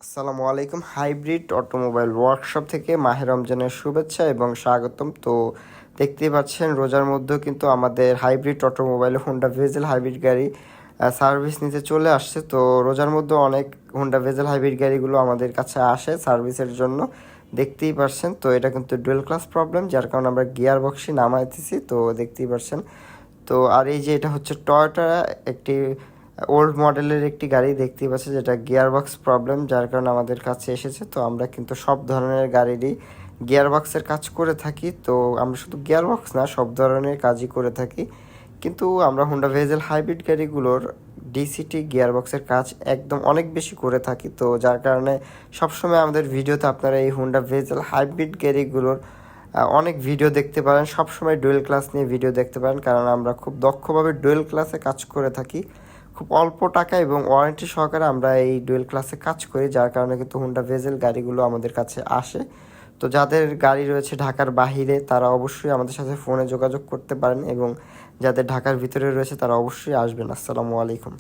আসসালামু আলাইকুম। Hybrid automobile workshop থেকে মাহে রমজানের শুভেচ্ছা এবং স্বাগতম। তো দেখতেই পাচ্ছেন রোজার মধ্যেও কিন্তু আমাদের hybrid automobile Honda bezel hybrid গাড়ি সার্ভিস নিতে চলে আসছে। তো রোজার মধ্যে অনেক হোন্ডা ভেজেল হাইব্রিড গাড়িগুলো আমাদের কাছে আসে সার্ভিসের জন্য, দেখতেই পাচ্ছেন। তো এটা কিন্তু ডুয়েল ক্লাস প্রবলেম, যার কারণে আমরা গিয়ার বক্সই নামাইতেছি। তো দেখতেই পাচ্ছেন। তো আর এই যে এটা হচ্ছে টয়োটা একটি ওল্ড মডেলের একটি গাড়ি, দেখতেই পাচ্ছি যেটা গিয়ারবক্স প্রবলেম, যার কারণে আমাদের কাছে এসেছে। তো আমরা কিন্তু সব ধরনের গাড়িরই গিয়ারবক্সের কাজ করে থাকি। তো আমরা শুধু গিয়ারবক্স না, সব ধরনের কাজই করে থাকি। কিন্তু আমরা হোন্ডা ভেজেল হাইব্রিড গাড়িগুলোর ডিসিটি গিয়ারবক্সের কাজ একদম অনেক বেশি করে থাকি। তো যার কারণে সবসময় আমাদের ভিডিওতে আপনারা এই হোন্ডা ভেজেল হাইব্রিড গাড়িগুলোর অনেক ভিডিও দেখতে পারেন, সবসময় ডুয়েল ক্লাস নিয়ে ভিডিও দেখতে পারেন, কারণ আমরা খুব দক্ষভাবে ডুয়েল ক্লাসে কাজ করে থাকি। খুব অল্প টাকা এবং ওয়ারেন্টি সহকারে আমরা এই ডুয়েল ক্লাসে কাজ করি, যার কারণে কিন্তু হোন্ডা ভেজেল গাড়িগুলো আমাদের কাছে আসে। তো যাদের গাড়ি রয়েছে ঢাকার বাহিরে তারা অবশ্যই আমাদের সাথে ফোনে যোগাযোগ করতে পারেন, এবং যাদের ঢাকার ভিতরে রয়েছে তারা অবশ্যই আসবেন। আসসালামু আলাইকুম।